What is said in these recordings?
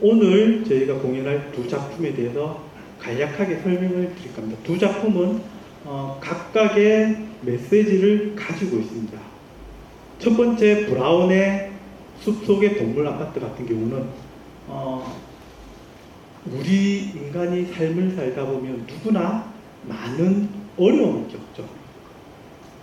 오늘 저희가 공연할 두 작품에 대해서 간략하게 설명을 드릴 겁니다. 두 작품은 각각의 메시지를 가지고 있습니다. 첫 번째 브라운의 숲속의 동물 아파트 같은 경우는 우리 인간이 삶을 살다 보면 누구나 많은 어려움을 겪죠.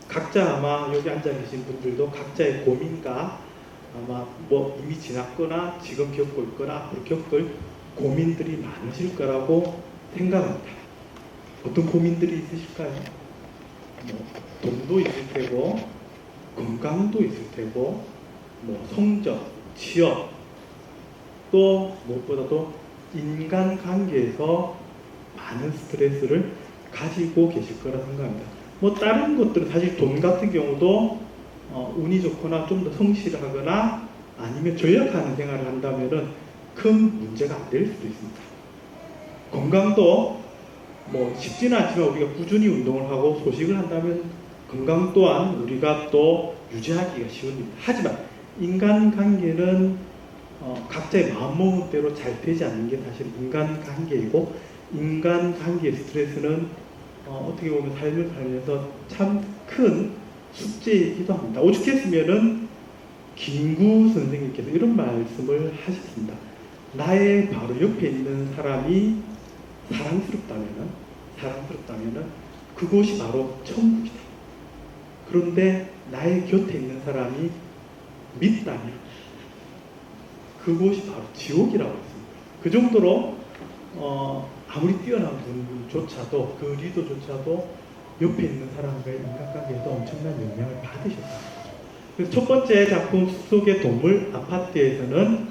각자 아마 여기 앉아 계신 분들도 각자의 고민과 아마 뭐 이미 지났거나 지금 겪고 있거나 앞으로 겪을 고민들이 많으실 거라고 생각합니다. 어떤 고민들이 있으실까요? 돈도 있을 테고, 건강도 있을 테고, 성적, 취업, 또 무엇보다도 인간관계에서 많은 스트레스를 가지고 계실 거라 생각합니다. 다른 것들은 사실 돈 같은 경우도 운이 좋거나 좀 더 성실하거나 아니면 전략하는 생활을 한다면은 큰 문제가 안 될 수도 있습니다. 건강도 쉽지는 않지만 우리가 꾸준히 운동을 하고 소식을 한다면 건강 또한 우리가 또 유지하기가 쉬운 일입니다. 하지만 인간관계는 각자의 마음먹은 대로 잘 되지 않는 게 사실 인간관계이고, 인간관계의 스트레스는 어떻게 보면 삶을 살면서 참 큰 숙제이기도 합니다. 오죽했으면은 김구 선생님께서 이런 말씀을 하셨습니다. 나의 바로 옆에 있는 사람이 사랑스럽다면은 그곳이 바로 천국이다. 그런데 나의 곁에 있는 사람이 밉다면 그곳이 바로 지옥이라고 했습니다. 그 정도로 아무리 뛰어난 분조차도, 그 리더조차도 옆에 있는 사람과의 인간관계에도 엄청난 영향을 받으셨다. 그래서 첫 번째 작품 숲속의 동물 아파트에서는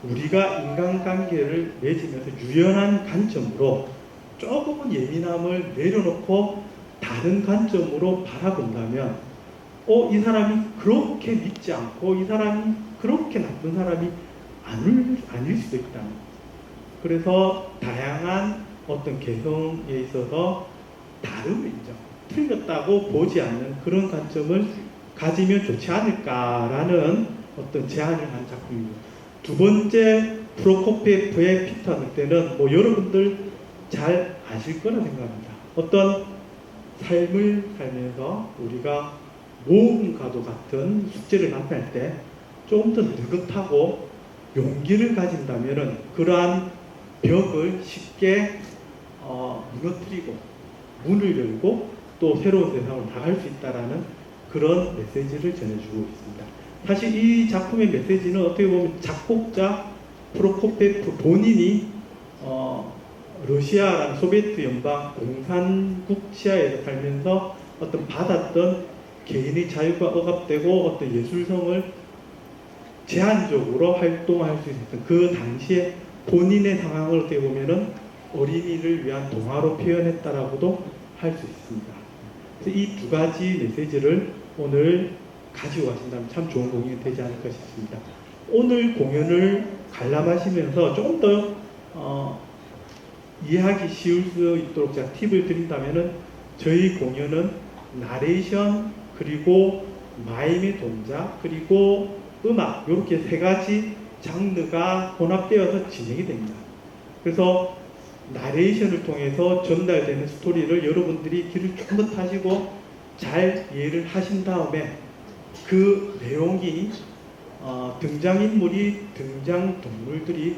우리가 인간관계를 맺으면서 유연한 관점으로 조금은 예민함을 내려놓고 다른 관점으로 바라본다면 이 사람이 그렇게 믿지 않고 이 사람이 그렇게 나쁜 사람이 아닐 수도 있다. 그래서 다양한 어떤 개성에 있어서 다름을 인정, 틀렸다고 보지 않는 그런 관점을 가지면 좋지 않을까라는 어떤 제안을 한 작품입니다. 두 번째 프로코피에프의 피터 때는 여러분들 잘 아실 거라 생각합니다. 어떤 삶을 살면서 우리가 모험가도 같은 숙제를 만날 때 조금 더 느긋하고 용기를 가진다면 그러한 벽을 쉽게 무너뜨리고 문을 열고 또 새로운 세상으로 나갈 수 있다라는 그런 메시지를 전해주고 있습니다. 사실 이 작품의 메시지는 어떻게 보면 작곡자 프로코피에프 본인이 러시아라는 소비에트 연방 공산국 치하에서 살면서 어떤 받았던 개인의 자유가 억압되고 어떤 예술성을 제한적으로 활동할 수 있었던 그 당시에 본인의 상황을 어떻게 보면은 어린이를 위한 동화로 표현했다라고도 할 수 있습니다. 그래서 이 두 가지 메시지를 오늘 가지고 가신다면 참 좋은 공연이 되지 않을까 싶습니다. 오늘 공연을 관람하시면서 조금 더 이해하기 쉬울 수 있도록 제가 팁을 드린다면은 저희 공연은 나레이션 그리고 마임의 동작 그리고 음악 이렇게 세 가지 장르가 혼합되어서 진행이 됩니다. 그래서 나레이션을 통해서 전달되는 스토리를 여러분들이 귀를 좀 더 타시고 잘 이해를 하신 다음에 그 내용이 등장인물이 등장동물들이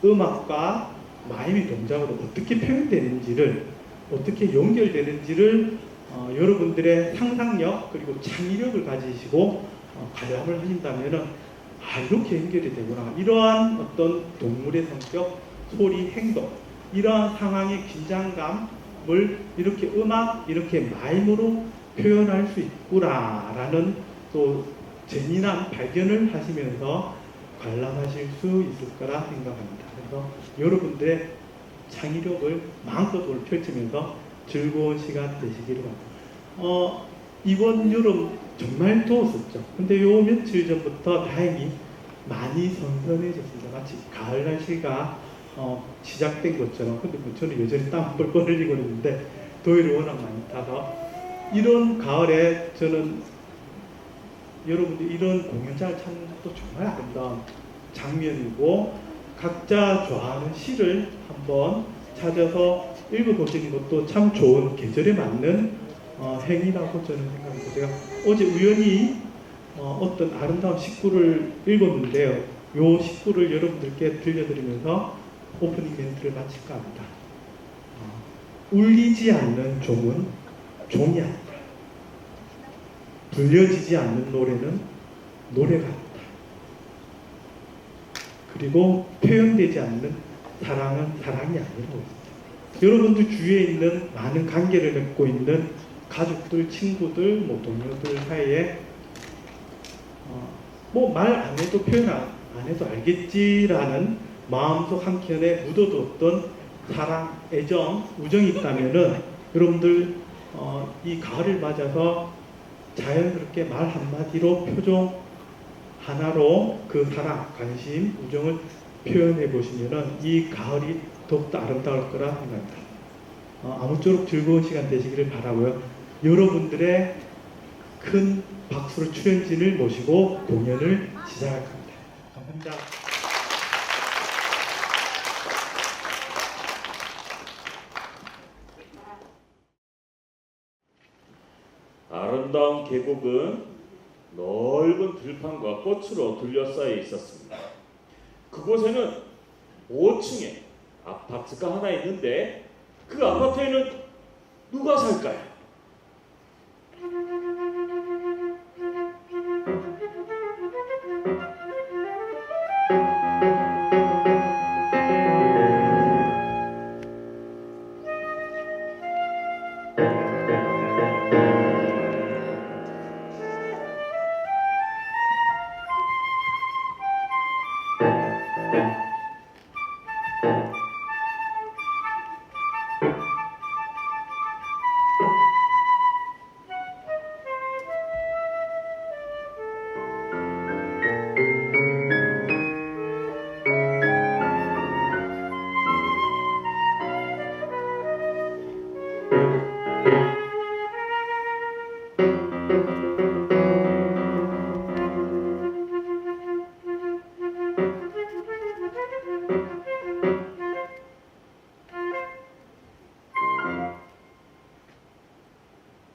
음악과 마임의 동작으로 어떻게 표현되는지를 어떻게 연결되는지를 여러분들의 상상력 그리고 창의력을 가지시고 관람을 하신다면은 이렇게 연결이 되구나, 이러한 어떤 동물의 성격, 소리, 행동, 이러한 상황의 긴장감을 이렇게 음악, 이렇게 마임으로 표현할 수 있구나라는 또 재미난 발견을 하시면서 관람하실 수 있을 거라 생각합니다. 그래서 여러분들의 창의력을 마음껏 펼치면서 즐거운 시간 되시기를 바랍니다. 이번 여름 정말 더웠었죠. 근데 요 며칠 전부터 다행히 많이 선선해졌습니다. 마치 가을 날씨가 시작된 것처럼. 근데 저는 여전히 땀 뻘뻘 흘리고 있는데 더위를 워낙 많이 타서 이런 가을에 저는 여러분들 이런 공연장을 찾는 것도 정말 아름다운 장면이고 각자 좋아하는 시를 한번 찾아서 읽어보시는 것도 참 좋은 계절에 맞는 행위라고 저는 생각합니다. 제가 어제 우연히 어떤 아름다운 식구를 읽었는데요. 요 식구를 여러분들께 들려드리면서 오프닝 멘트를 마칠까 합니다. 울리지 않는 종은 종이 아니다. 불려지지 않는 노래는 노래가 아니다. 그리고 표현되지 않는 사랑은 사랑이 아니라고 했습니다. 여러분들 주위에 있는 많은 관계를 맺고 있는 가족들, 친구들, 동료들 사이에 말 안 해도 표현 안 해도 알겠지라는 마음속 한켠에 묻어뒀던 사랑, 애정, 우정이 있다면은 여러분들 이 가을을 맞아서 자연스럽게 말 한마디로 표정 하나로 그 사랑, 관심, 우정을 표현해 보시면은 이 가을이 더욱더 아름다울 거라 생각합니다. 아무쪼록 즐거운 시간 되시기를 바라고요. 여러분들의 큰 박수로 출연진을 모시고 공연을 시작할 겁니다. 감사합니다. 아름다운 계곡은 넓은 들판과 꽃으로 둘러싸여 있었습니다. 그곳에는 5층에 아파트가 하나 있는데 그 아파트에는 누가 살까요?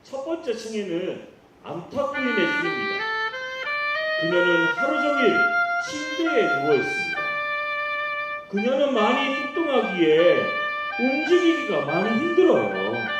첫 번째 층에는 안타꾸인의 집입니다. 그녀는 하루 종일 침대에 누워 있습니다. 그녀는 많이 뚱뚱하기에 움직이기가 많이 힘들어요.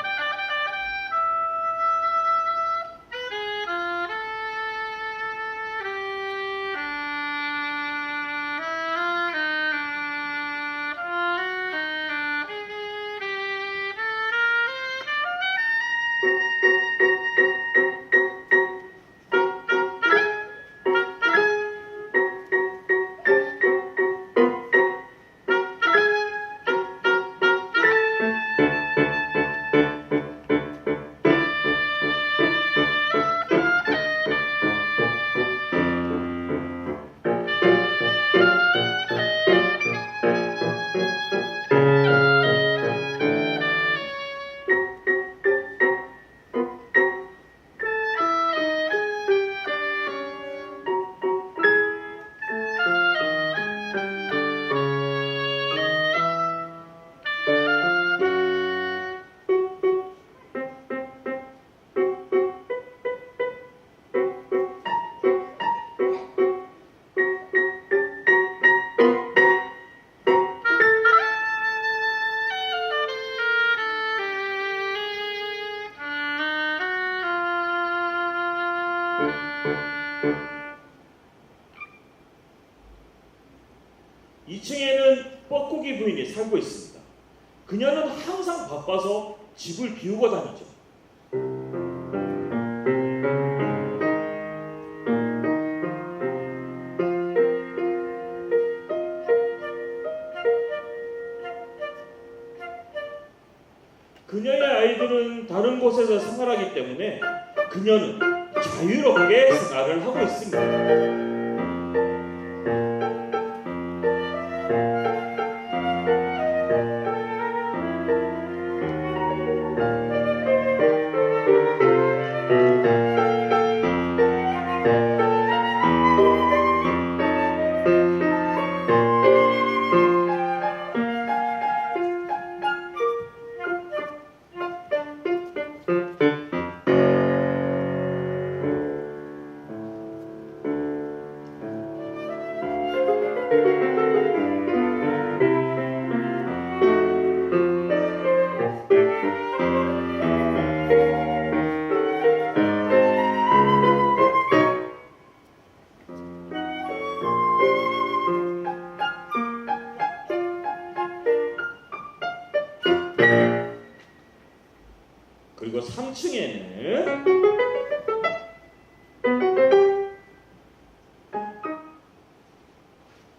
이 층에는 뻐꾸기 부인이 살고 있습니다. 그녀는 항상 바빠서 집을 비우고 다니죠. 그녀의 아이들은 다른 곳에서 생활하기 때문에 그녀는 자유롭게 생활을 하고 있습니다. 그리고 3층에는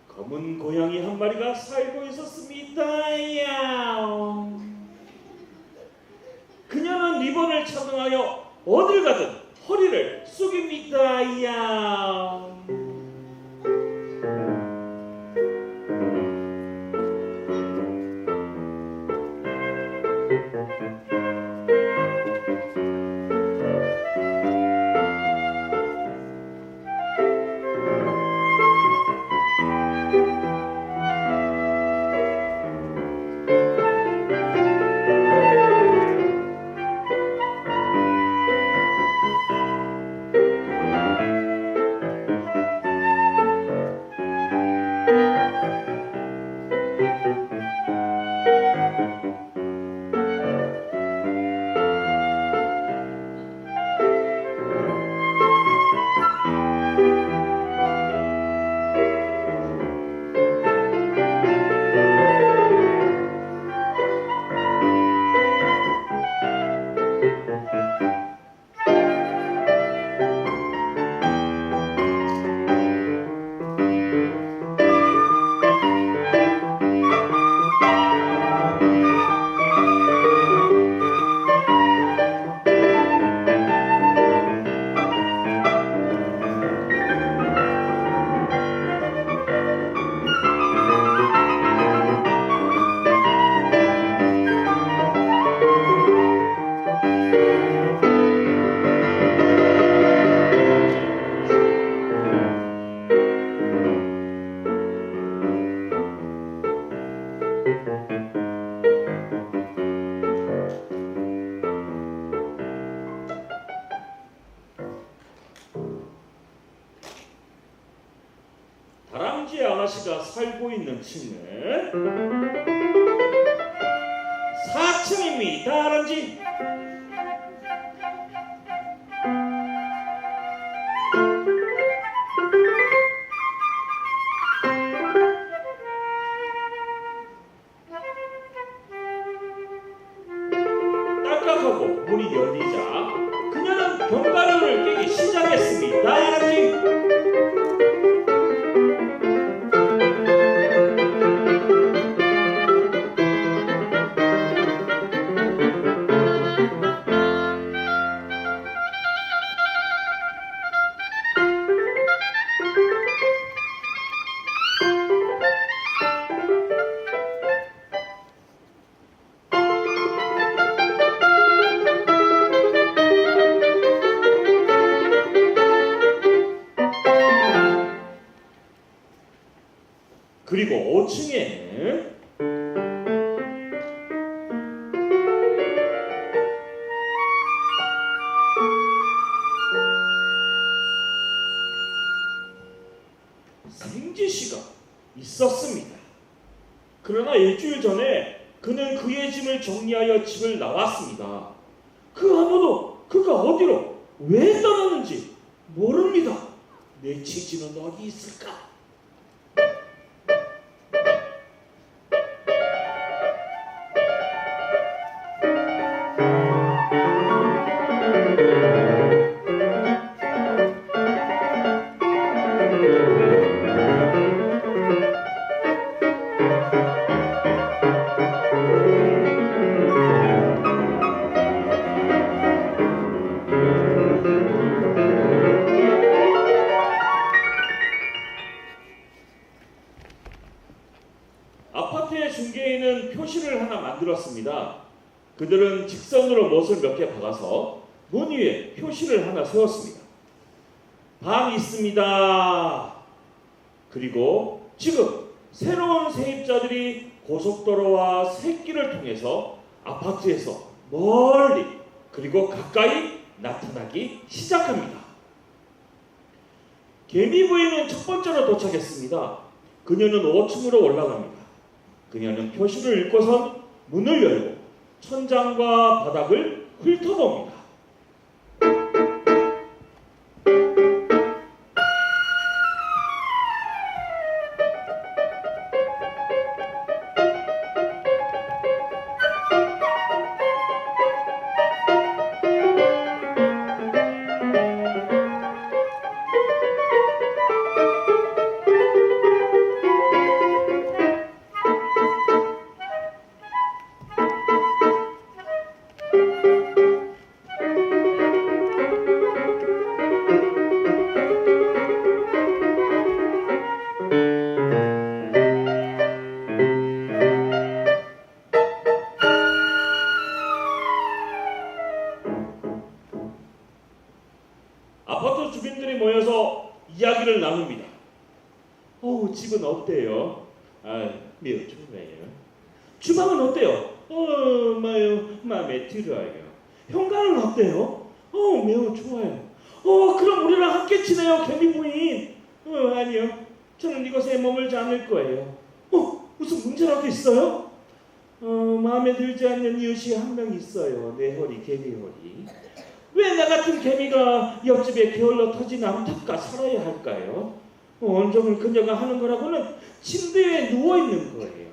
검은 고양이 한 마리가 살고 있었습니다. 야옹. 그녀는 리본을 착용하여 어딜 가든 허리를 숙입니다. 야옹. 다람쥐 아가씨가 살고 있는 층은 4층입니다. 다람쥐. 딸깍하고 문이 열리자 그녀는 견과류를 깨기 시작했습니다. 다람쥐. 그리고 5층에는 생지씨가 있었습니다. 그러나 일주일 전에 그는 그의 짐을 정리하여 집을 나왔습니다. 그 아무도 그가 어디로 왜 떠났는지 모릅니다. 내 치즈는 어디 있을까? 아파트의 중개인은 표시를 하나 만들었습니다. 그들은 직선으로 못을 몇 개 박아서 문 위에 표시를 하나 세웠습니다. 방 있습니다. 그리고 지금 새로운 세입자들이 고속도로와 샛길을 통해서 아파트에서 멀리 그리고 가까이 나타나기 시작합니다. 개미 부인은 첫 번째로 도착했습니다. 그녀는 5층으로 올라갑니다. 그녀는 표시를 읽고선 문을 열고 천장과 바닥을 훑어봅니다. 사람들이 모여서 이야기를 나눕니다. 집은 어때요? 매우 좋아요. 주방은 어때요? 마음에 들어요. 현관은 어때요? 매우 좋아요. 그럼 우리랑 함께 지내요, 개미 부인. 아니요. 저는 이곳에 머물지 않을 거예요. 무슨 문제라도 있어요? 마음에 들지 않는 이웃이 한 명 있어요. 내허리, 개미허리. 왜 나 같은 개미가 옆집에 게을러 터진 암탉과 살아야 할까요? 온종일 그녀가 하는 거라고는 침대에 누워있는 거예요.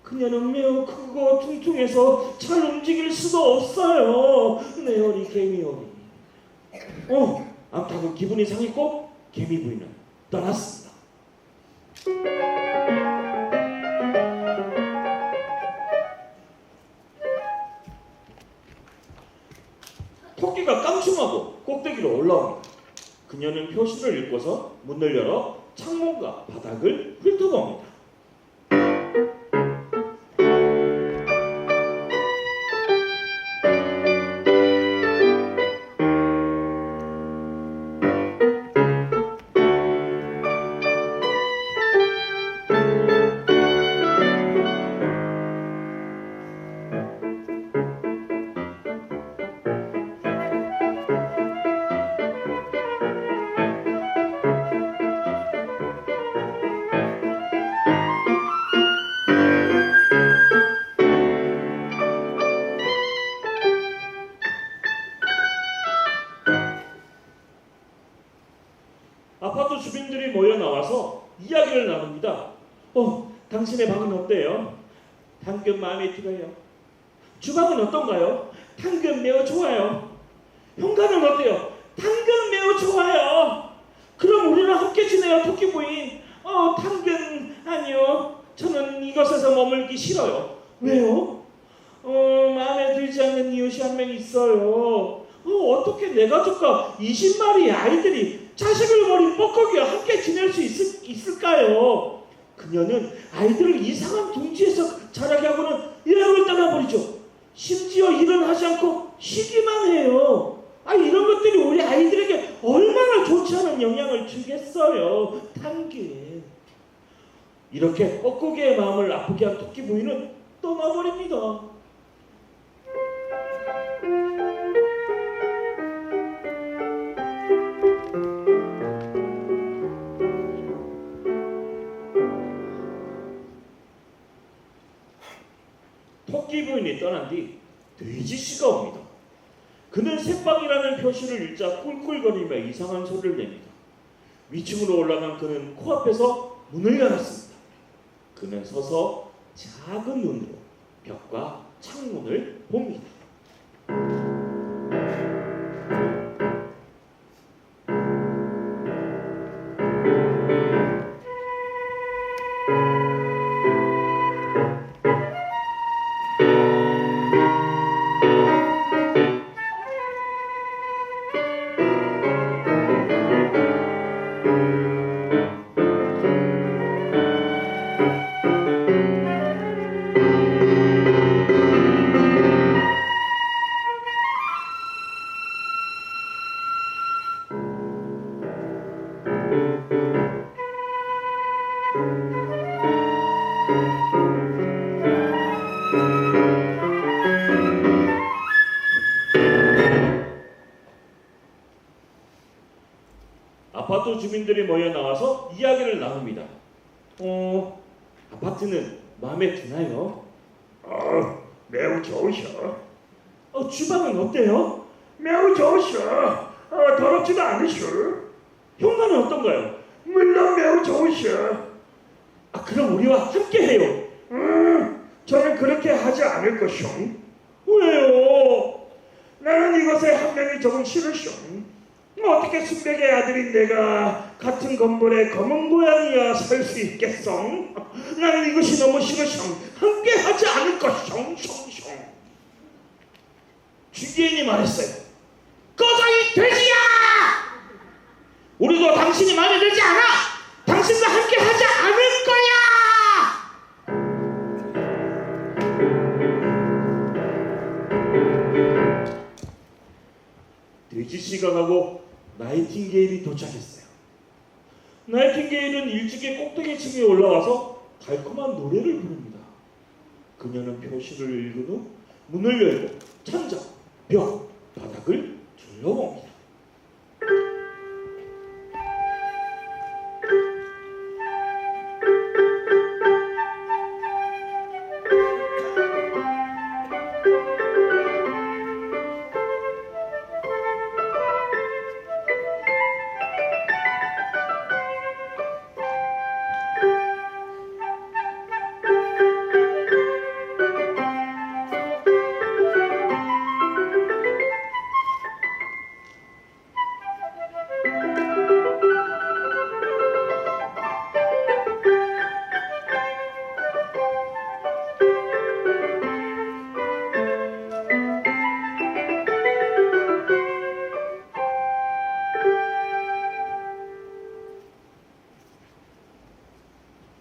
그녀는 매우 크고 퉁퉁해서 잘 움직일 수도 없어요. 내허리, 개미허리. 암탉은 기분이 상했고 개미 부인은 떠났습니다. 토끼가 깡충하고 꼭대기로 올라옵니다. 그녀는 표시를 읽고서 문을 열어 창문과 바닥을 훑어봅니다. 아파트 주민들이 모여 나와서 이야기를 나눕니다. 당신의 방은 어때요? 당근 마음에 들어요. 주방은 어떤가요? 당근 매우 좋아요. 현관은 어때요? 당근 매우 좋아요. 그럼 우리랑 함께 지내요, 토끼 부인. 당근 아니요. 저는 이곳에서 머물기 싫어요. 왜요? 마음에 들지 않는 이웃이 한 명 있어요. 어떻게 내 가족과 20마리의 아이들이 자식을 버린 뻐꾸기와 함께 지낼 수 있을까요? 그녀는 아이들을 이상한 둥지에서 자라게 하고는 일하러 떠나버리죠. 심지어 일은 하지 않고 쉬기만 해요. 이런 것들이 우리 아이들에게 얼마나 좋지 않은 영향을 주겠어요. 당근. 이렇게 뻐꾸기의 마음을 아프게 한 토끼 부인은 떠나버립니다. 토끼 부인이 떠난 뒤 돼지씨가 옵니다. 그는 새빵이라는 표시를 읽자 꿀꿀거리며 이상한 소리를 냅니다. 위층으로 올라간 그는 코앞에서 문을 열었습니다. 그는 서서 작은 눈으로 벽과 창문을 봅니다. 아파트 주민들이 모여 나와서 이야기를 나눕니다. 아파트는 마음에 드나요? 매우 좋으셔. 주방은 어때요? 매우 좋으셔. 더럽지도 않으셔. 현관은 어떤가요? 물론 매우 좋으셔. 그럼 우리와 함께 해요. 저는 그렇게 하지 않을 것이오. 왜요? 나는 이곳에 한 명이 조금 싫으시오. 어떻게 순백의 아들인 내가 같은 건물에 검은 고양이와 살 수 있겠어? 나는 이것이 너무 싫으시오. 함께 하지 않을 것이오. 주기인이 말했어요. 꺼져 이 돼지야! 우리도 당신이 마음에 들지 않아! 당신과 함께 하지 않을 거야! 돼지씨가 가고 나이팅게일이 도착했어요. 나이팅게일은 일찍이 꼭대기층에 올라와서 달콤한 노래를 부릅니다. 그녀는 표시를 읽은 후 문을 열고 천장, 벽, 바닥을 둘러봅니다.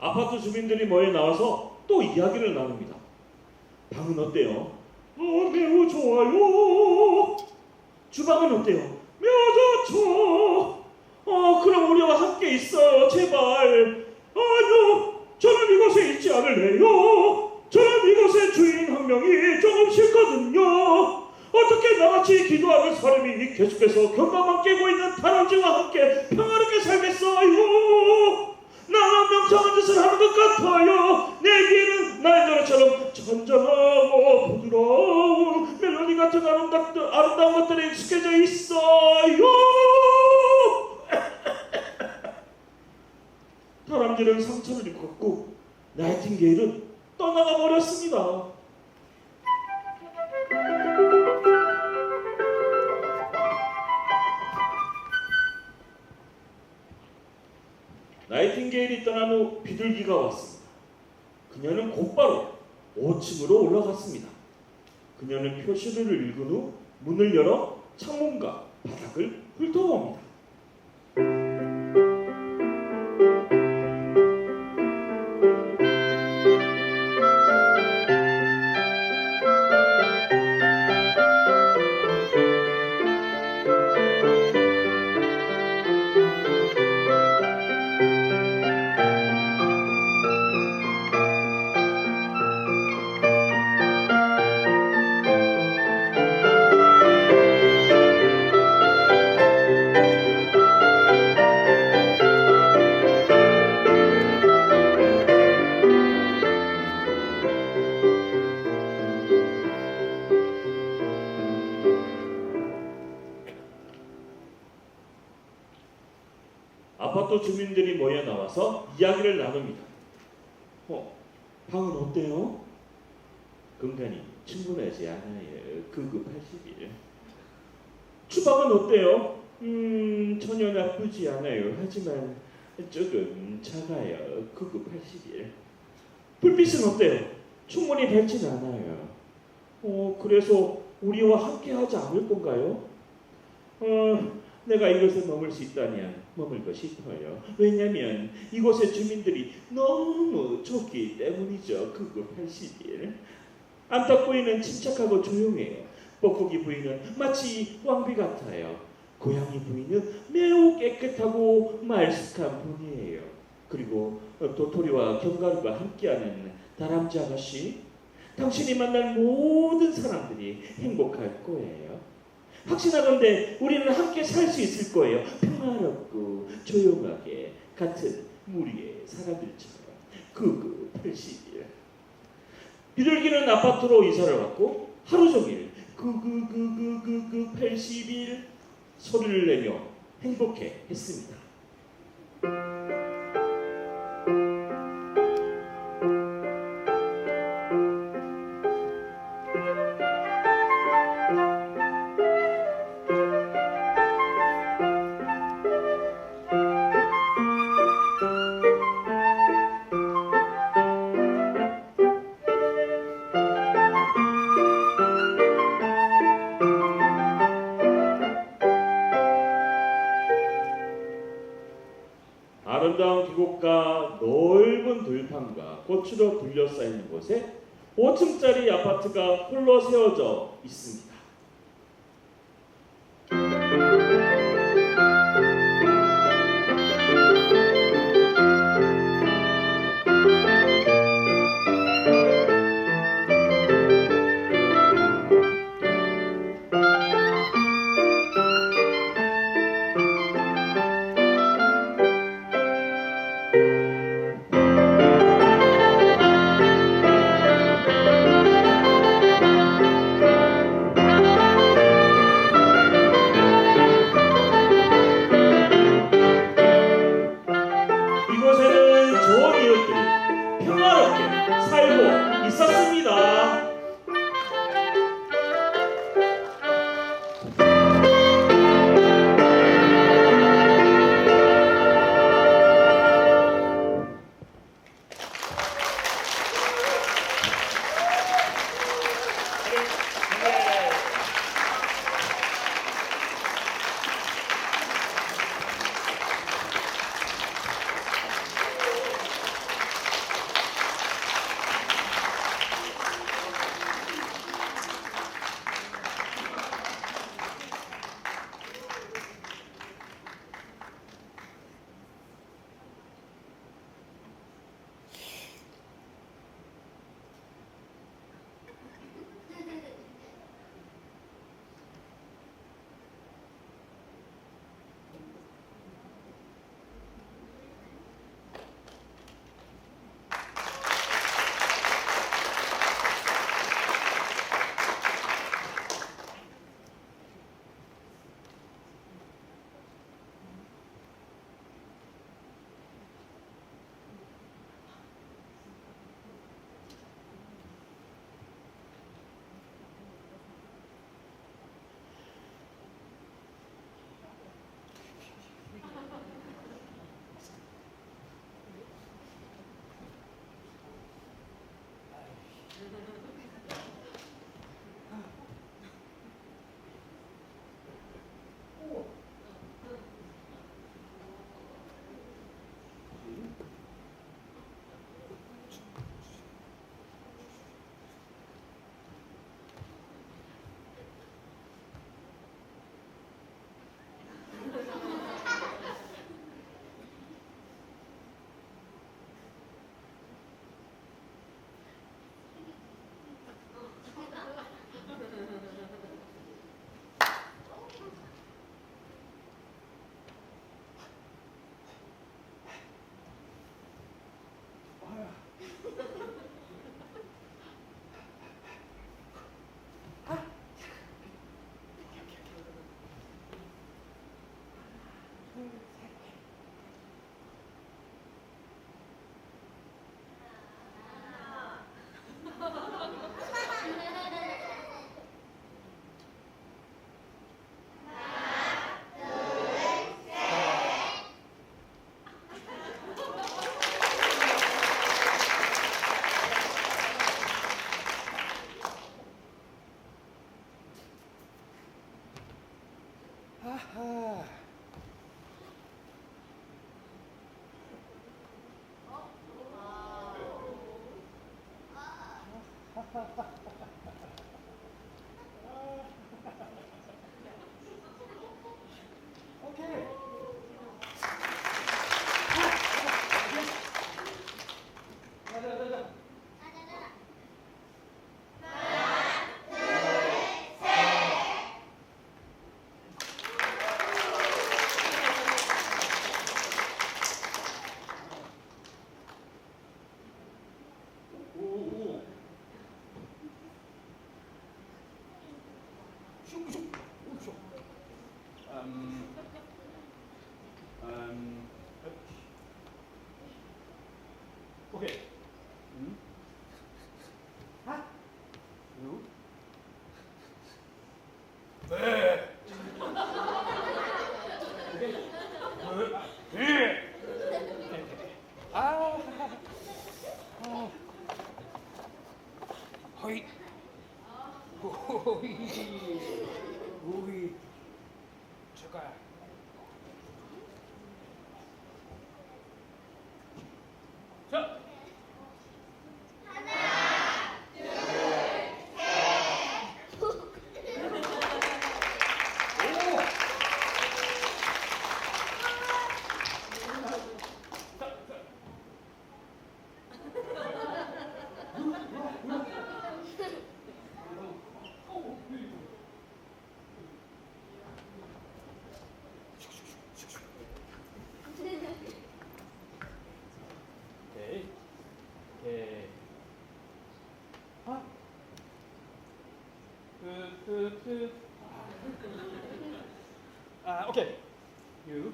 아파트 주민들이 모여 나와서 또 이야기를 나눕니다. 방은 어때요? 매우 좋아요. 주방은 어때요? 매우 좋죠. 그럼 우리와 함께 있어요. 제발. 아니요. 저는 이곳에 있지 않을래요. 저는 이곳의 주인 한 명이 조금 싫거든요. 어떻게 나같이 기도하는 사람이 계속해서 경감만 깨고 있는 다람쥐와 함께 평화롭게 살겠어요? 나는 명창한 짓을 하는 것 같아요. 내 귀에는 나의 노래처럼 잔잔하고 부드러운 멜로디 같은 아름다운 것들이 익숙해져 있어요. 다람쥐는 상처를 입었고 나이팅게일은 떠나가 버렸습니다. 나이팅게일이 떠난 후 비둘기가 왔습니다. 그녀는 곧바로 5층으로 올라갔습니다. 그녀는 표시를 읽은 후 문을 열어 창문과 바닥을 훑어봅니다. 아파트 주민들이 모여 나와서 이야기를 나눕니다. 방은 어때요? 공간이 충분하지 않아요. 극우 81. 주방은 어때요? 전혀 나쁘지 않아요. 하지만 조금 작아요. 극우 81. 불빛은 어때요? 충분히 밝진 않아요. 그래서 우리와 함께 하지 않을 건가요? 내가 이곳에 머물 수 있다면 머물고 싶어요. 왜냐면 이곳의 주민들이 너무 좋기 때문이죠. 극우 81. 암탉 부인은 침착하고 조용해요. 뻐꾸기 부인은 마치 왕비 같아요. 고양이 부인은 매우 깨끗하고 말쑥한 분이에요. 그리고 도토리와 견과류가 함께하는 다람쥐 아가씨, 당신이 만날 모든 사람들이 행복할 거예요. 확신하건대 우리는 함께 살 수 있을 거예요. 평화롭고 조용하게 같은 무리의 사람들처럼. 극우 81. 비둘기는 아파트로 이사를 왔고 하루 종일 극우 81 소리를 내며 행복해 했습니다. 아름다운 계곡과 넓은 들판과 꽃으로 둘러싸이는 곳에 5층짜리 아파트가 홀로 세워져 있습니다. 아하. 오케이. 자자자자. 오오. 슉슉. 오쇼. 오케이. 하. 유. 네. 오케이. 네. 아. 허이. 호이. 우리 잠깐. 자. 오케이. 오케이. 아. 아, 오케이. 유.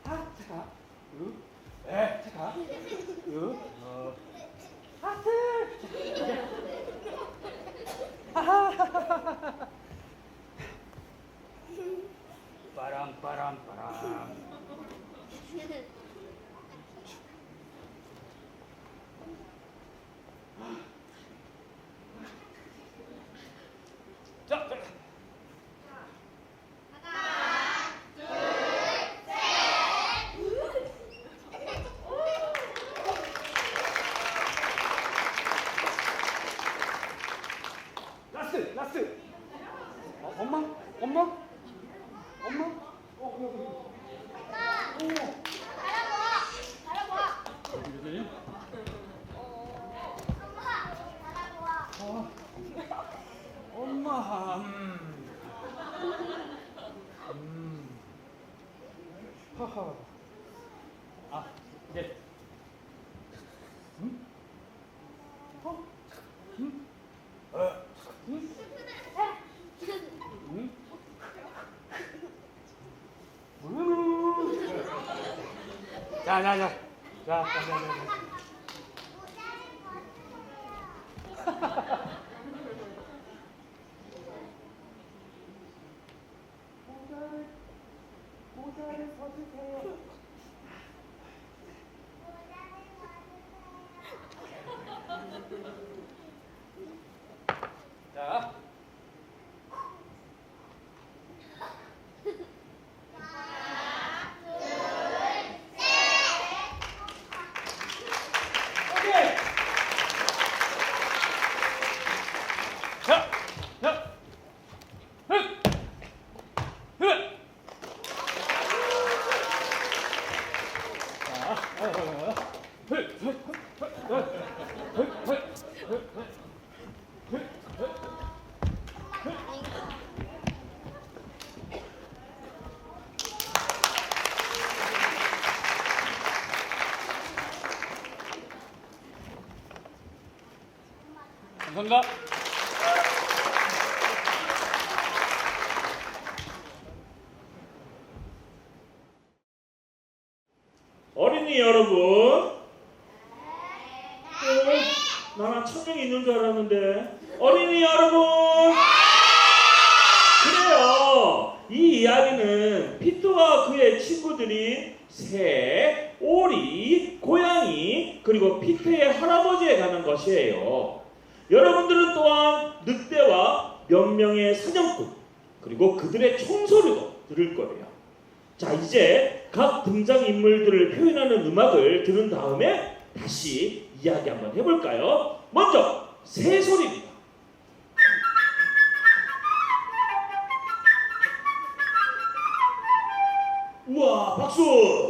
아, 잠깐. 유. 에, 잠깐. 유. 하트. 오케이. 하하하하하. 빠람. 자, 자. 라스트. 엄마? 여기. 엄마. 하하. 아, 이제. 자. 모자를 써주세요. 자. 오케이. 자. 감사합니다. 어린이 여러분, 나는 천명이 있는 줄 알았는데 어린이 여러분, 그래요. 이 이야기는 피터와 그의 친구들이 새, 오리, 고양이, 그리고 피터의 할아버지에 관한 것이에요. 여러분들은 또한 늑대와 몇 명의 사냥꾼, 그리고 그들의 총소리도 들을 거예요. 자, 이제 각 등장인물들을 표현하는 음악을 들은 다음에 다시 이야기 한번 해볼까요? 먼저 새소리입니다. 우와, 박수!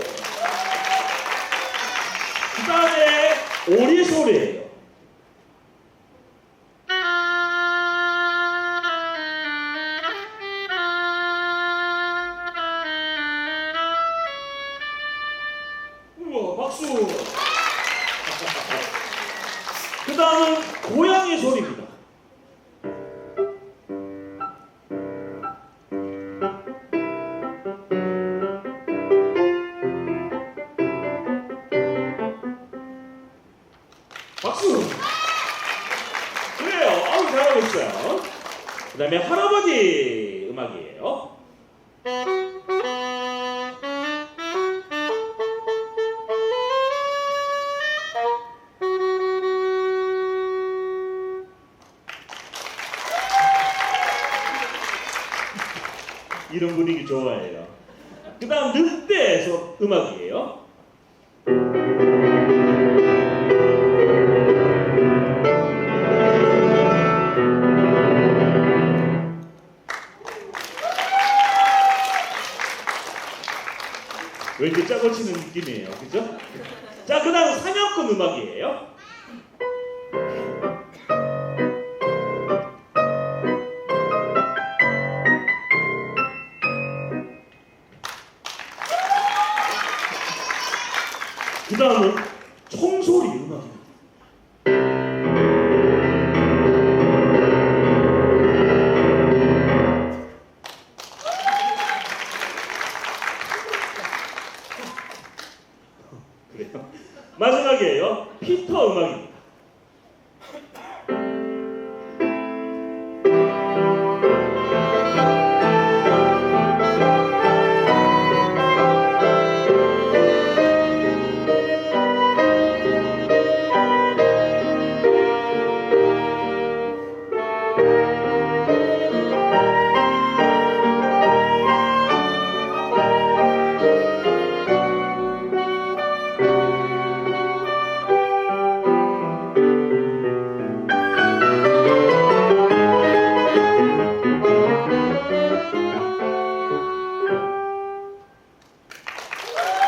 그 다음에 오리 소리예요. 우와, 박수! 그 다음은 고양이 소리입니다. 박수! 그래요. 아우, 잘하고 있어요. 그 다음에 할아버지 음악이에요. 이런 분위기 좋아해요. 그 다음 늑대에서 음악이에요. 왠지 짜고 치는 느낌이에요. 그죠? 자, 그 다음 사냥꾼 음악이에요. 그 다음은 총소리 음악입니다. 그래요. 마지막이에요. 피터 음악입니다.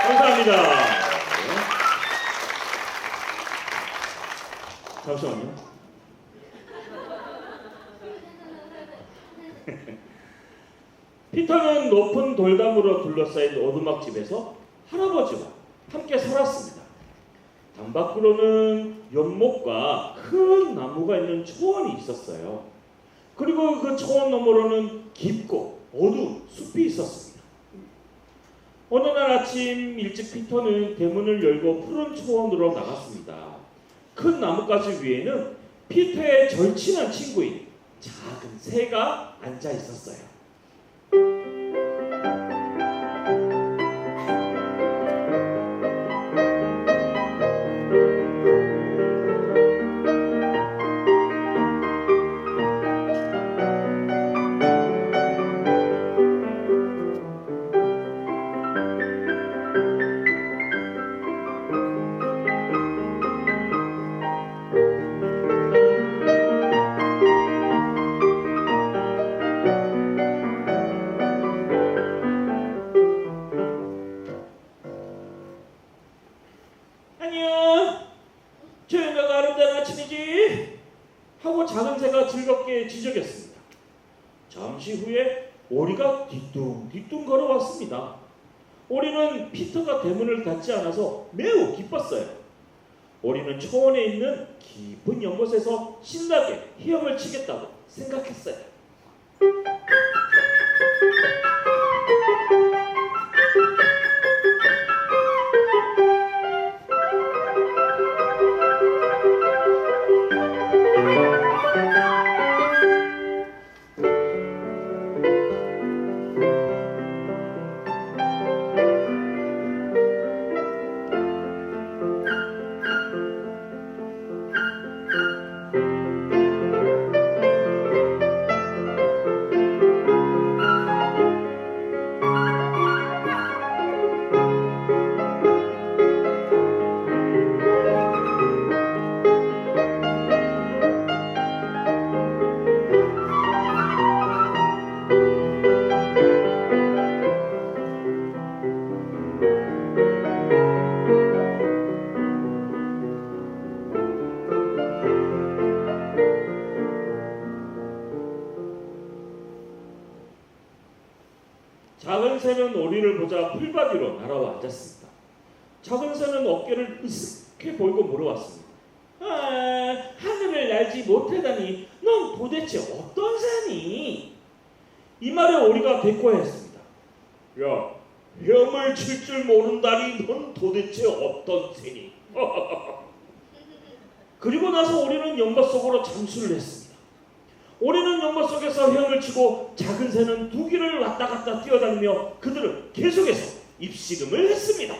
감사합니다. 잠시만요. 피터는 높은 돌담으로 둘러싸인 오두막집에서 할아버지와 함께 살았습니다. 담 밖으로는 연못과 큰 나무가 있는 초원이 있었어요. 그리고 그 초원 너머로는 깊고 어두운 숲이 있었습니다. 어느 날 아침 일찍 피터는 대문을 열고 푸른 초원으로 나갔습니다. 큰 나뭇가지 위에는 피터의 절친한 친구인 작은 새가 앉아 있었어요. 안녕, 조용하고 아름다운 아침이지? 하고 작은 새가 즐겁게 지저귀었습니다. 잠시 후에 오리가 뒤뚱뒤뚱 걸어왔습니다. 오리는 피터가 대문을 닫지 않아서 매우 기뻤어요. 오리는 초원에 있는 깊은 연못에서 신나게 헤엄을 치겠다고 생각했어요. 작은 새는 오리를 보자 풀밭 위로 날아와 앉았습니다. 작은 새는 어깨를 으쓱해 보이고 물어왔습니다. 하늘을 날지 못하다니 넌 도대체 어떤 새니? 이 말에 오리가 대꾸하였습니다. 야, 헤엄을 칠 줄 모른다니 넌 도대체 어떤 새니? 그리고 나서 오리는 연못 속으로 잠수를 했습니다. 오리는 연못 속에서 헤엄을 치고 작은 새는 두 길을 왔다 갔다 뛰어다니며 그들은 계속해서 입씨름을 했습니다.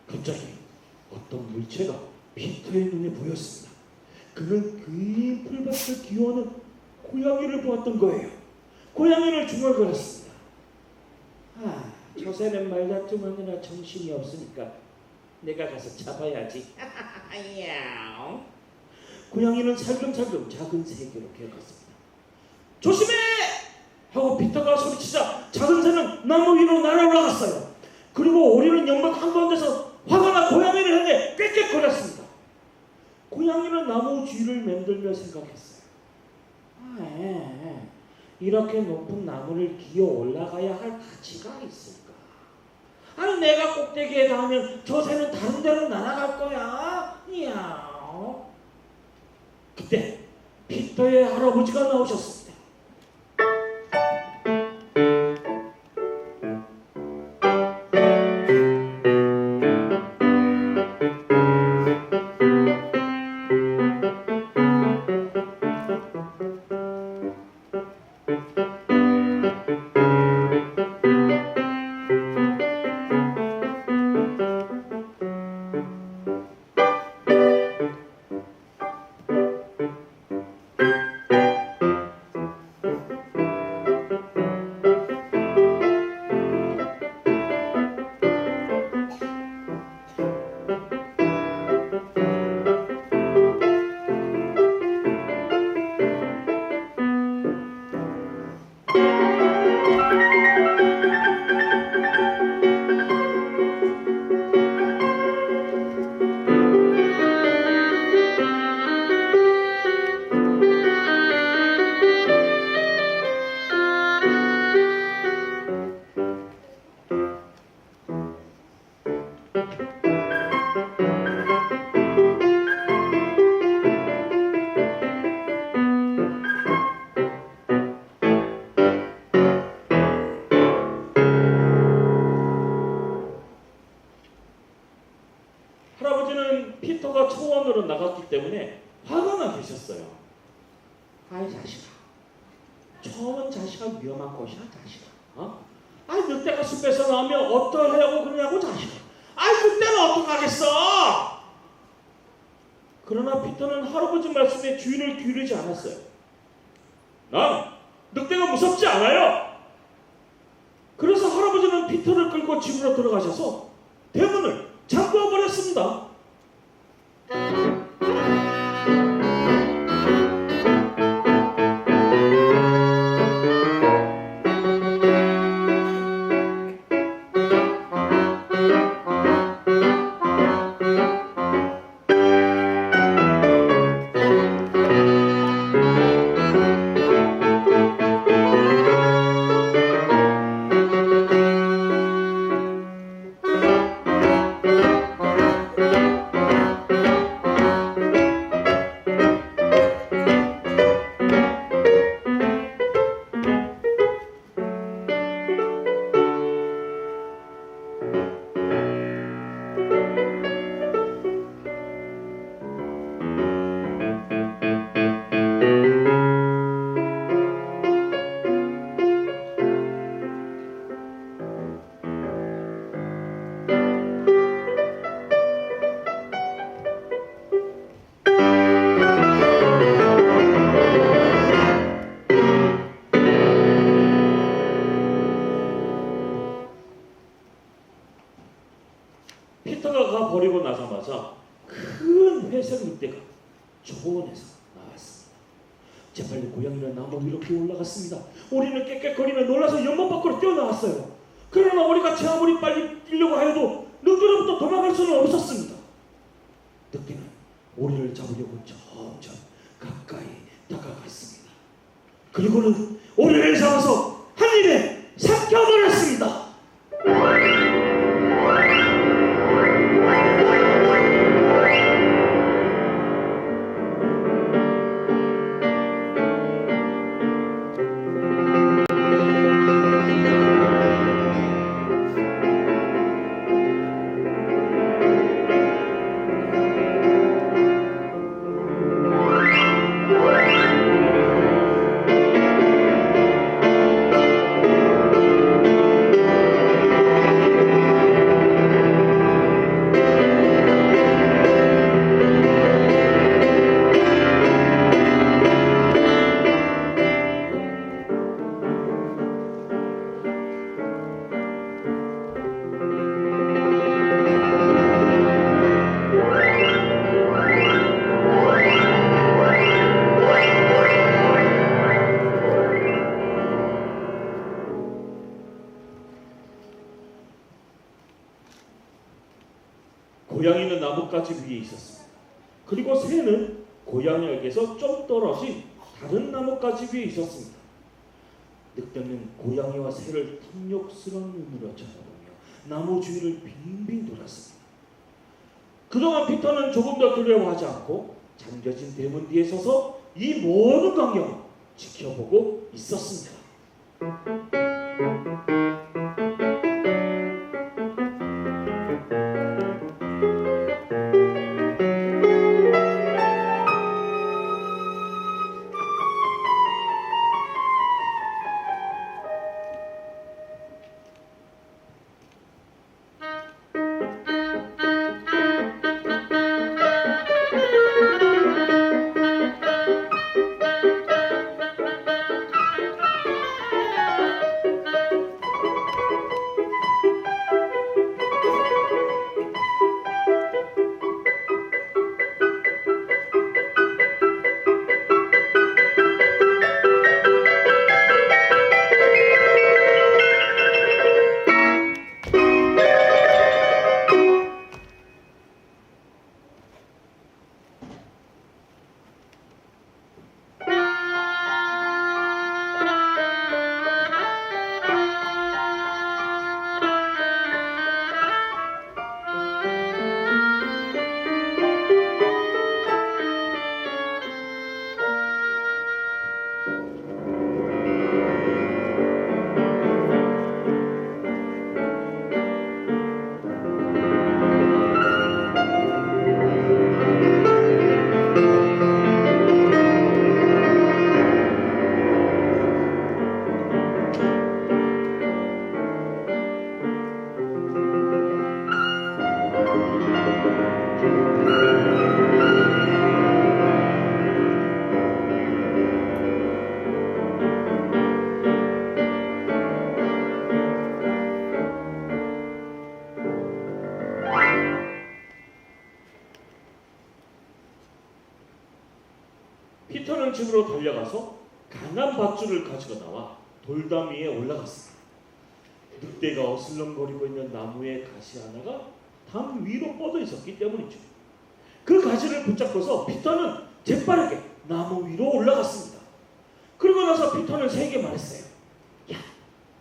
갑자기 어떤 물체가 피터의 눈에 보였습니다. 그는 긴 풀밭을 기어오는 고양이를 보았던 거예요. 고양이를 중얼거렸습니다. 저 새는 말다툼하느라 정신이 없으니까 내가 가서 잡아야지. 야옹. 고양이는 살금살금 작은 새에게로 기어갔습니다. 조심해! 하고 피터가 소리치자 작은 새는 나무 위로 날아올라갔어요. 그리고 오리는 연못 한가운데서 화가 나 고양이를 향해 꽥꽥거렸습니다. 고양이는 나무 뒤를 맴돌며 생각했어요. 이렇게 높은 나무를 기어 올라가야 할 가치가 있을까? 아니 내가 꼭대기에 닿으면 저 새는 다른 데로 날아갈 거야. 야옹. 그때 피터의 할아버지가 나오셨습니다. 할아버지는 피터가 초원으로 나갔기 때문에 화가 나 계셨어요. 아이 자식아, 초원 자식아 위험한 곳이야 자식아. 아이 늑대가 숲에서 나오면 어떠하려고 그러냐고 자식아. 아이 늑대는 어떡하겠어. 그러나 피터는 할아버지 말씀에 주의를 기울이지 않았어요. 난 늑대가 무섭지 않아요. 그래서 할아버지는 피터를 끌고 집으로 들어가셔서 대문을 잠궈 버렸습니다. 피터가 가버리고 나자마자 큰 회색 늑대가 초원에서 나왔습니다. 재빨리 고양이는 나무 위로 기어 올라갔습니다. 오리는 깨끗거리며 놀라서 연못 밖으로 뛰어나왔어요. 그러나 오리가 아무리 빨리 뛰려고 하여도 늑대로부터 도망갈 수는 없었습니다. 늑대는 오리를 잡으려고 점점 가까이 다가갔습니다. 그리고는 오리를 잡아서 한 입에 삼켜버렸습니다. 고양이는 나뭇가지 위에 있었습니다. 그리고 새는 고양이에게서 좀 떨어진 다른 나뭇가지 위에 있었습니다. 늑대는 고양이와 새를 탐욕스러운 눈으로 쳐다보며 나무 주위를 빙빙 돌았습니다. 그동안 피터는 조금 더 두려워하지 않고 잠겨진 대문 뒤에 서서 이 모든 광경을 지켜보고 있었습니다. 피터는 집으로 달려가서 강한 밧줄을 가지고 나와 돌담 위에 올라갔습니다. 늑대가 어슬렁거리고 있는 나무의 가시 하나가 담 위로 뻗어 있었기 때문이죠. 그 가시를 붙잡고서 피터는 재빠르게 나무 위로 올라갔습니다. 그러고 나서 피터는 새에게 말했어요. 야,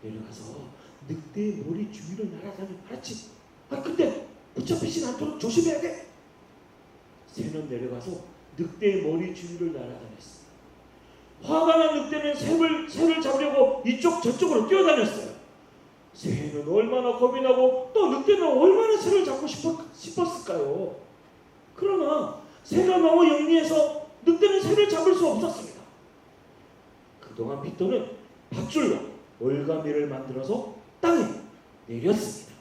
내려가서 늑대의 머리 주위를 날아다녀. 알았지? 근데 붙잡히진 않도록 조심해야 돼. 새는 내려가서 늑대의 머리 주위를 날아다녔습니다. 화가 난 늑대는 새를 잡으려고 이쪽 저쪽으로 뛰어다녔어요. 새는 얼마나 겁이 나고 또 늑대는 얼마나 새를 잡고 싶었을까요? 그러나 새가 너무 영리해서 늑대는 새를 잡을 수 없었습니다. 그동안 피터는 밧줄로 올가미를 만들어서 땅에 내렸습니다.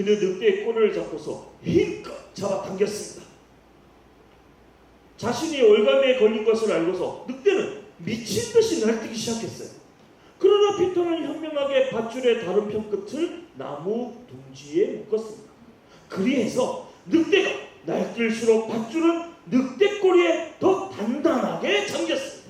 그는 늑대의 꼬리를 잡고서 힘껏 잡아당겼습니다. 자신이 올가매에 걸린 것을 알고서 늑대는 미친 듯이 날뛰기 시작했어요. 그러나 피터는 현명하게 밧줄의 다른 편 끝을 나무 둥지에 묶었습니다. 그리해서 늑대가 날뛸수록 밧줄은 늑대 꼬리에 더 단단하게 잠겼습니다.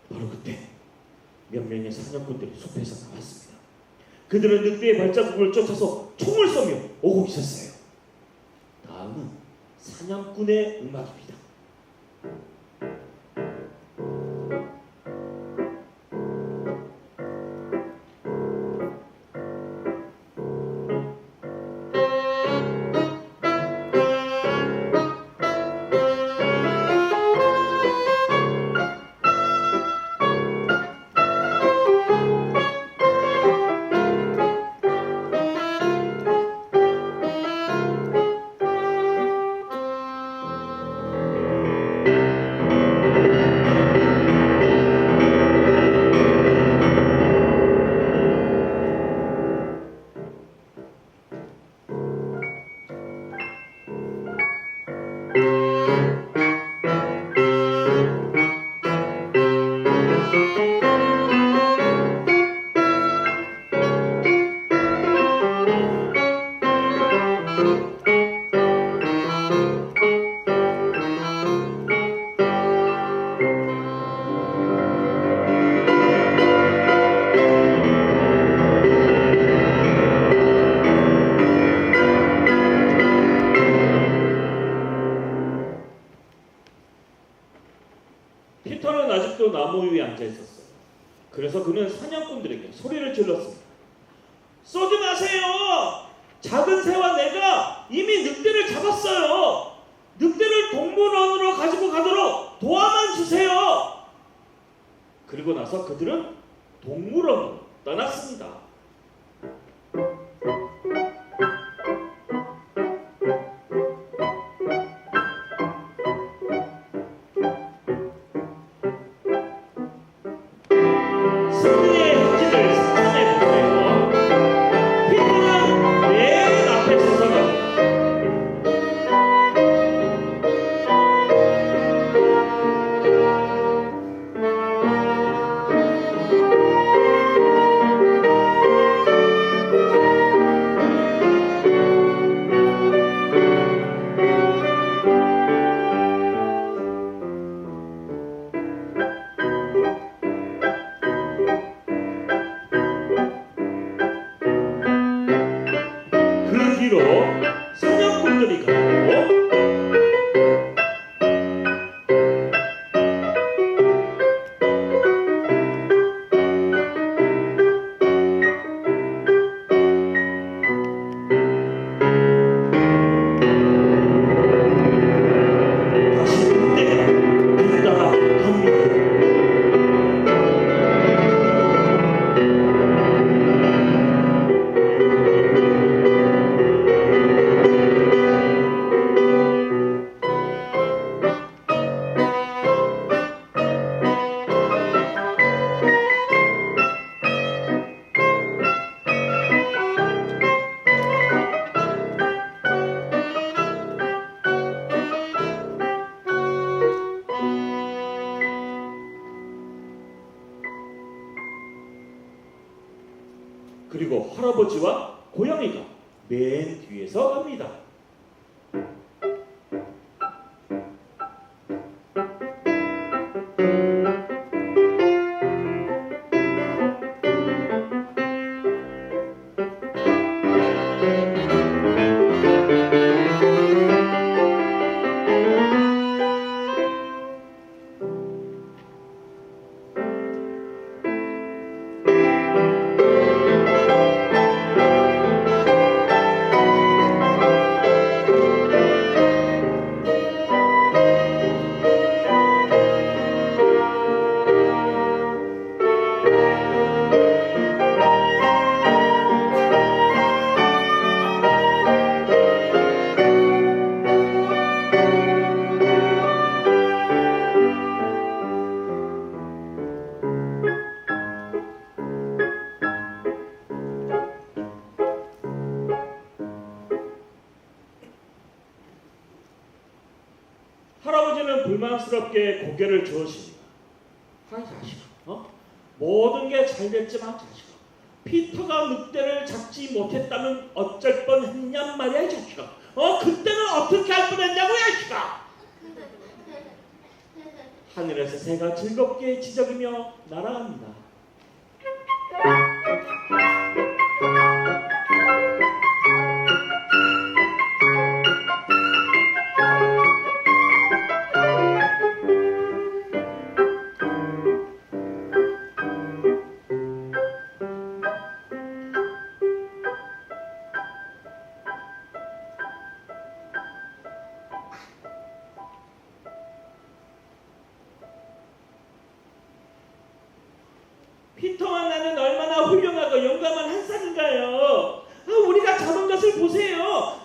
바로 그때 몇 명의 사냥꾼들이 숲에서 나왔습니다. 그들은 늑대의 발자국을 쫓아서 총을 쏘며 오고 있었어요. 다음은 사냥꾼의 음악입니다. 피터는 아직도 나무 위에 앉아 있었어요. 그래서 그는 사냥꾼들에게 소리를 질렀습니다. 쏘지 마세요! 작은 새와 내가 이미 늑대를 잡았어요. 늑대를 동물원으로 가지고 가도록 도와만 주세요. 그리고 나서 그들은 동물원으로 떠났습니다. 승리의 행진을 상상해보세요. 피터는 맨 앞에 서서 갑니다. 그 뒤로 사냥꾼들이 가고 다시 늑대가 따라갑니다. 그리고 할아버지와 고양이가 맨 뒤에서 갑니다. 아버지는 불만스럽게 고개를 저으십니다. 아이 자식아, 모든 게 잘 됐지만 자식아, 피터가 늑대를 잡지 못했다면 어쩔 뻔했냔 말이야 이 자식아. 그때는 어떻게 할 뻔했냐고 이 자식아. 하늘에서 새가 즐겁게 지저귀며 날아갑니다. 피터와 나는 얼마나 훌륭하고 용감한 한 쌍인가요? 우리가 잡은 것을 보세요.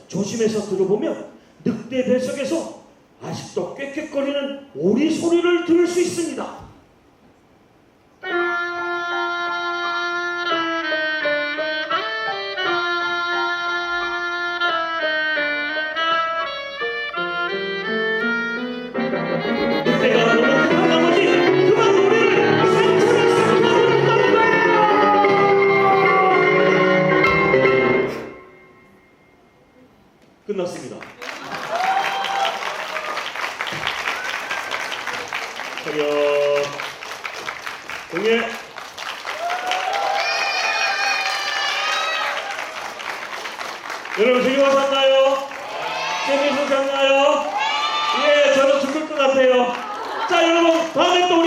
조심해서 들어보면 늑대 뱃속에서 아직도 꽥꽥거리는 오리 소리를 들을 수 있습니다. 늑대가 노는 그 나머지 그만 오리를 산처럼 삼켜버린다는 거예요. 끝났습니다. 차렷. 공예. 여러분 즐거우셨나요? 재미있으셨나요? 예, 저는 죽을 것 같아요. 자, 여러분 다음에 또